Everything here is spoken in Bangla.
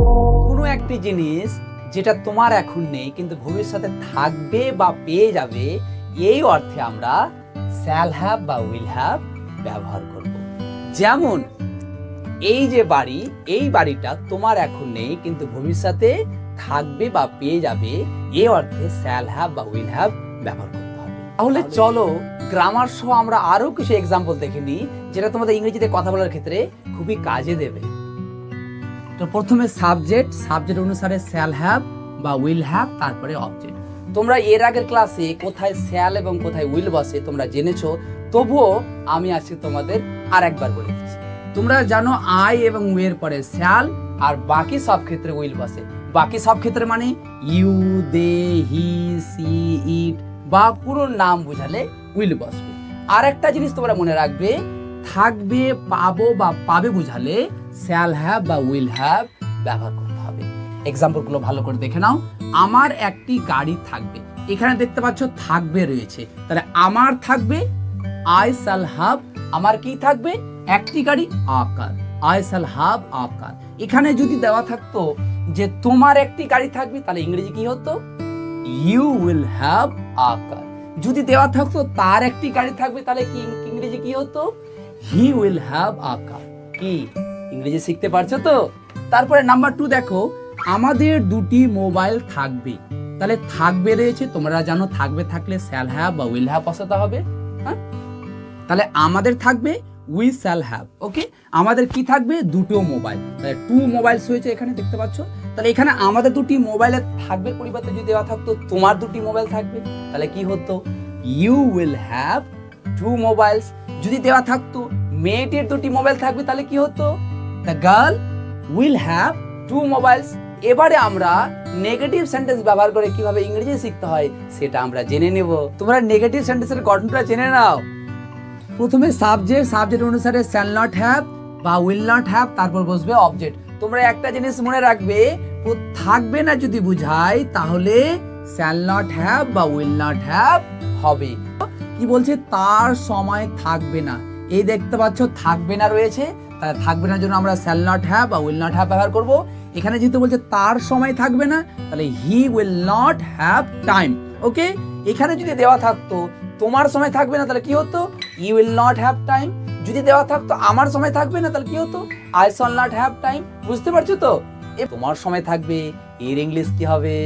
কোনো একটি জিনিস যেটা তোমার এখন নেই কিন্তু ভবিষ্যতে থাকবে বা পেয়ে যাবে, এই অর্থে আমরা শ্যাল হ্যাভ বা উইল হ্যাভ ব্যবহার করব। যেমন এই যে বাড়ি, এই বাড়িটা তোমার এখন নেই কিন্তু ভবিষ্যতে থাকবে বা পেয়ে যাবে, এই অর্থে শ্যাল হ্যাভ বা উইল হ্যাভ ব্যবহার করতে হবে। তাহলে চলো গ্রামার সহ আমরা আরো কিছু এক্সাম্পল দেখে নিই যেটা তোমাদের ইংরেজিতে কথা বলার ক্ষেত্রে খুবই কাজে দেবে। তো প্রথমে সাবজেক্ট অনুসারে শ্যাল হ্যাভ বা উইল হ্যাভ, তারপরে অবজেক্ট। তোমরা এর আগের ক্লাসে কোথায় শ্যাল এবং কোথায় উইল বসে তোমরা জেনেছো, তবুও আমি আজকে তোমাদের আর একবার বলে দিচ্ছি। তোমরা জানো আই এবং উইল পরে শ্যাল আর বাকি সব ক্ষেত্রে উইল বসে। বাকি সব ক্ষেত্রে মানে ইউ, দে, হি, সি, ইট বা পুরো নাম বোঝালে উইল বসবে। আর একটা জিনিস তোমরা মনে রাখবে, থাকবে, পাবো বা পাবে বোঝালে শ্যাল হ্যাভ বা উইল হ্যাভ ব্যবহার করতে হবে। এক্সাম্পল গুলো ভালো করে দেখে নাও। আমার একটি গাড়ি থাকবে, এখানে দেখতে পাচ্ছ থাকবে রয়েছে, তাহলে আমার থাকবে আই শ্যাল হ্যাভ। আমার কি থাকবে? একটি গাড়ি, আ কার, আই শ্যাল হ্যাভ আ কার। এখানে যদি দেওয়া থাকতো যে তোমার একটি গাড়ি থাকবে, তাহলে ইংরেজি কি হতো? ইউ উইল হ্যাভ আ কার। যদি দেওয়া থাকতো তার একটি গাড়ি থাকবে, তাহলে কি ইংরেজি কি হতো? হি উইল হ্যাভ আ কার। কি ইংরেজি শিখতে পারছো তো? তারপরে নাম্বার 2 দেখো, আমাদের দুটি মোবাইল থাকবে, তাহলে থাকবে রয়েছে, তোমরা জানো থাকবে থাকলে শ্যাল হ্যাভ বা উইল হ্যাভ বসাতে হবে। হ্যাঁ, তাহলে আমাদের থাকবে উই শ্যাল হ্যাভ। ওকে, আমাদের কি থাকবে? দুটো মোবাইল, তাহলে 2 মোবাইলস হয়েছে এখানে দেখতে পাচ্ছ। তাহলে এখানে আমাদের দুটি মোবাইলে থাকবে পরিবর্তে যদি দেওয়া থাকতো তোমার দুটি মোবাইল থাকবে, তাহলে কি হতো? You will have 2 mobiles. যদি দেওয়া থাকতো মেয়েটির দুটি মোবাইল থাকবে, তাহলে কি হতো? The girl will have 2 mobiles. এবারে আমরা নেগেটিভ সেন্টেন্স ব্যবহার করে কিভাবে ইংরেজি শিখতে হয় সেটা আমরা জেনে নেব। তোমরা নেগেটিভ সেন্টেন্সের গঠনটা জেনে নাও। প্রথমে সাবজেক্ট অনুসারে শ্যাল নট হ্যাভ বা উইল নট হ্যাভ, তারপর বসবে অবজেক্ট। তোমরা একটা জিনিস মনে রাখবে, থাকবে না যদি বুঝায় তাহলে শ্যাল নট হ্যাভ বা উইল নট হ্যাভ হবে। কি বলছে? তার সময় থাকবে না। এই দেখতে পাচ্ছ থাকবে না রয়েছে, তাহলে থাকবে না জন্য আমরা শ্যাল নট হ্যাভ বা উইল নট হ্যাভ ব্যবহার করব। এখানে যেহেতু বলছে তার সময় থাকবে না, তাহলে he will not have time. Okay, এখানে যদি দেওয়া থাকতো তোমার সময় থাকবে না, তাহলে কি হতো? You will not have time. যদি দেওয়া থাকতো আমার সময় থাকবে না, তাহলে কি হতো? I shall not have time. বুঝতে পারছো তো? তোমার সময় থাকবে, এর ইংলিশ কি হবে?